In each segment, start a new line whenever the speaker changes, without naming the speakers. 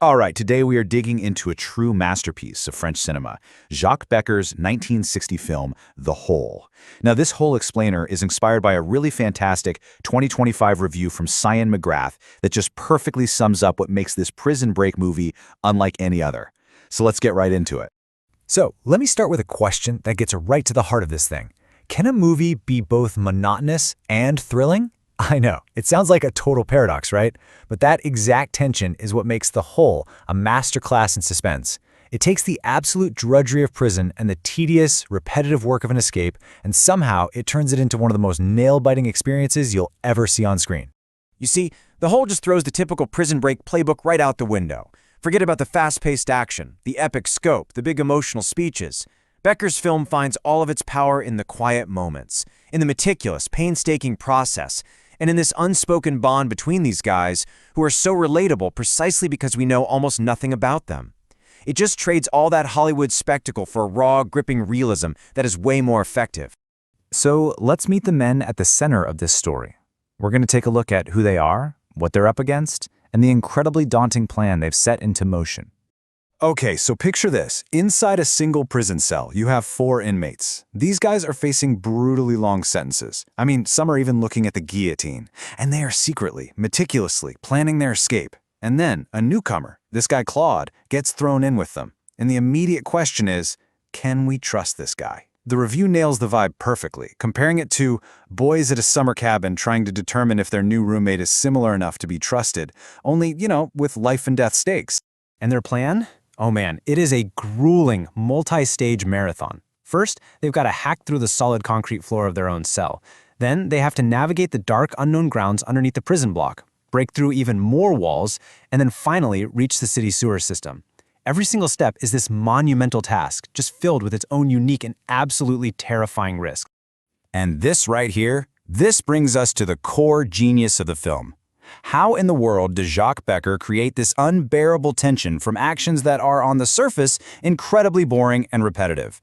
All right, today we are digging into a true masterpiece of French cinema, Jacques Becker's 1960 film, The Hole. Now, this Hole explainer is inspired by a really fantastic 2025 review from Cyan McGrath that just perfectly sums up what makes this prison break movie unlike any other. So let's get right into it.
So, let me start with a question that gets right to the heart of this thing. Can a movie be both monotonous and thrilling? I know, it sounds like a total paradox, right? But that exact tension is what makes The Hole a masterclass in suspense. It takes the absolute drudgery of prison and the tedious, repetitive work of an escape, and somehow it turns it into one of the most nail-biting experiences you'll ever see on screen.
You see, The Hole just throws the typical prison break playbook right out the window. Forget about the fast-paced action, the epic scope, the big emotional speeches. Becker's film finds all of its power in the quiet moments, in the meticulous, painstaking process, and in this unspoken bond between these guys who are so relatable precisely because we know almost nothing about them. It just trades all that Hollywood spectacle for a raw, gripping realism that is way more effective.
So let's meet the men at the center of this story. We're going to take a look at who they are, what they're up against, and the incredibly daunting plan they've set into motion.
Okay, so picture this. Inside a single prison cell, you have 4 inmates. These guys are facing brutally long sentences. I mean, some are even looking at the guillotine. And they are secretly, meticulously planning their escape. And then, a newcomer, this guy Claude, gets thrown in with them. And the immediate question is, can we trust this guy? The review nails the vibe perfectly, comparing it to boys at a summer cabin trying to determine if their new roommate is similar enough to be trusted, only, with life and death stakes.
And their plan? Oh man, it is a grueling, multi-stage marathon. First, they've got to hack through the solid concrete floor of their own cell. Then, they have to navigate the dark, unknown grounds underneath the prison block, break through even more walls, and then finally reach the city sewer system. Every single step is this monumental task, just filled with its own unique and absolutely terrifying risk.
And this right here, this brings us to the core genius of the film. How in the world does Jacques Becker create this unbearable tension from actions that are, on the surface, incredibly boring and repetitive?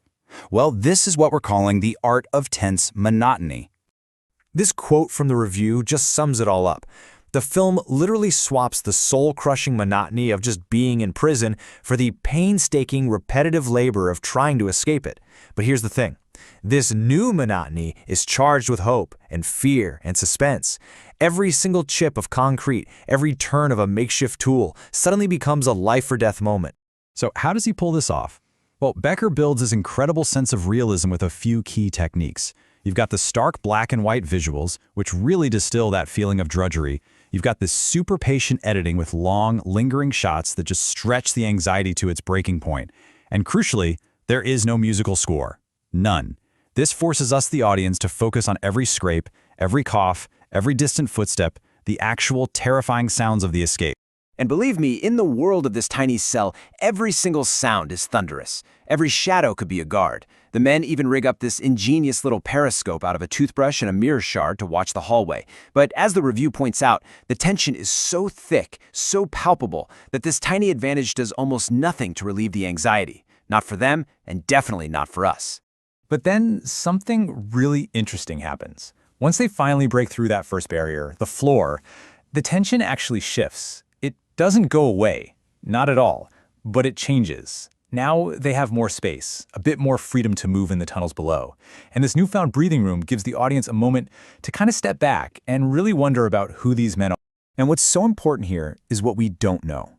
Well, this is what we're calling the art of tense monotony.
This quote from the review just sums it all up. The film literally swaps the soul-crushing monotony of just being in prison for the painstaking, repetitive labor of trying to escape it. But here's the thing. This new monotony is charged with hope and fear and suspense. Every single chip of concrete, every turn of a makeshift tool suddenly becomes a life-or-death moment. So how does he pull this off? Well, Becker builds his incredible sense of realism with a few key techniques. You've got the stark black and white visuals, which really distill that feeling of drudgery. You've got this super patient editing with long, lingering shots that just stretch the anxiety to its breaking point. And crucially, there is no musical score. None. This forces us, the audience, to focus on every scrape, every cough, every distant footstep, the actual terrifying sounds of the escape.
And believe me, in the world of this tiny cell, every single sound is thunderous. Every shadow could be a guard. The men even rig up this ingenious little periscope out of a toothbrush and a mirror shard to watch the hallway. But as the review points out, the tension is so thick, so palpable, that this tiny advantage does almost nothing to relieve the anxiety. Not for them, and definitely not for us.
But then something really interesting happens. Once they finally break through that first barrier, the floor, the tension actually shifts. It doesn't go away, not at all, but it changes. Now they have more space, a bit more freedom to move in the tunnels below. And this newfound breathing room gives the audience a moment to kind of step back and really wonder about who these men are. And what's so important here is what we don't know.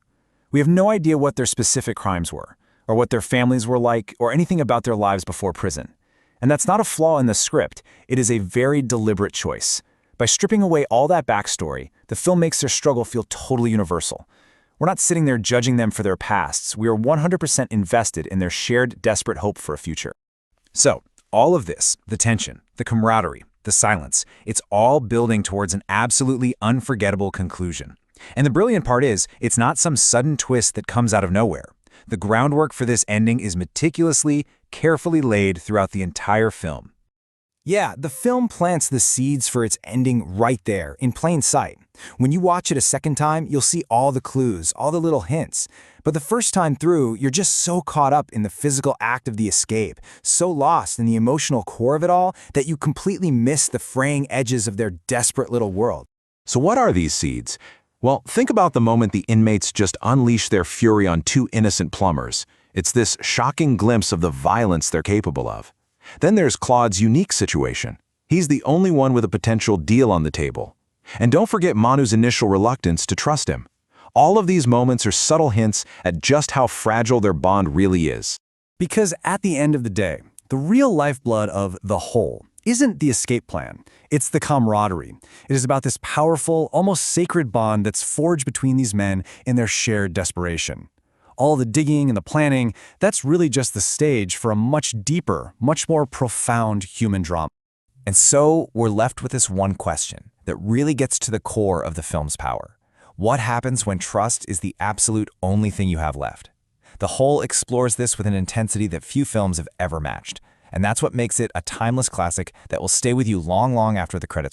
We have no idea what their specific crimes were, or what their families were like, or anything about their lives before prison. And that's not a flaw in the script, it is a very deliberate choice. By stripping away all that backstory, the film makes their struggle feel totally universal. We're not sitting there judging them for their pasts, we are 100% invested in their shared, desperate hope for a future. So, all of this, the tension, the camaraderie, the silence, it's all building towards an absolutely unforgettable conclusion. And the brilliant part is, it's not some sudden twist that comes out of nowhere. The groundwork for this ending is meticulously, carefully laid throughout the entire film. Yeah, the film plants the seeds for its ending right there, in plain sight. When you watch it a second time, you'll see all the clues, all the little hints. But the first time through, you're just so caught up in the physical act of the escape, so lost in the emotional core of it all, that you completely miss the fraying edges of their desperate little world.
So what are these seeds? Well, think about the moment the inmates just unleash their fury on two innocent plumbers. It's this shocking glimpse of the violence they're capable of. Then there's Claude's unique situation. He's the only one with a potential deal on the table. And don't forget Manu's initial reluctance to trust him. All of these moments are subtle hints at just how fragile their bond really is.
Because at the end of the day, the real lifeblood of The Whole isn't the escape plan. It's the camaraderie. It is about this powerful, almost sacred bond that's forged between these men in their shared desperation. All the digging and the planning, that's really just the stage for a much deeper, much more profound human drama.
And so we're left with this one question that really gets to the core of the film's power. What happens when trust is the absolute only thing you have left? The Whole explores this with an intensity that few films have ever matched. And that's what makes it a timeless classic that will stay with you long, long after the credits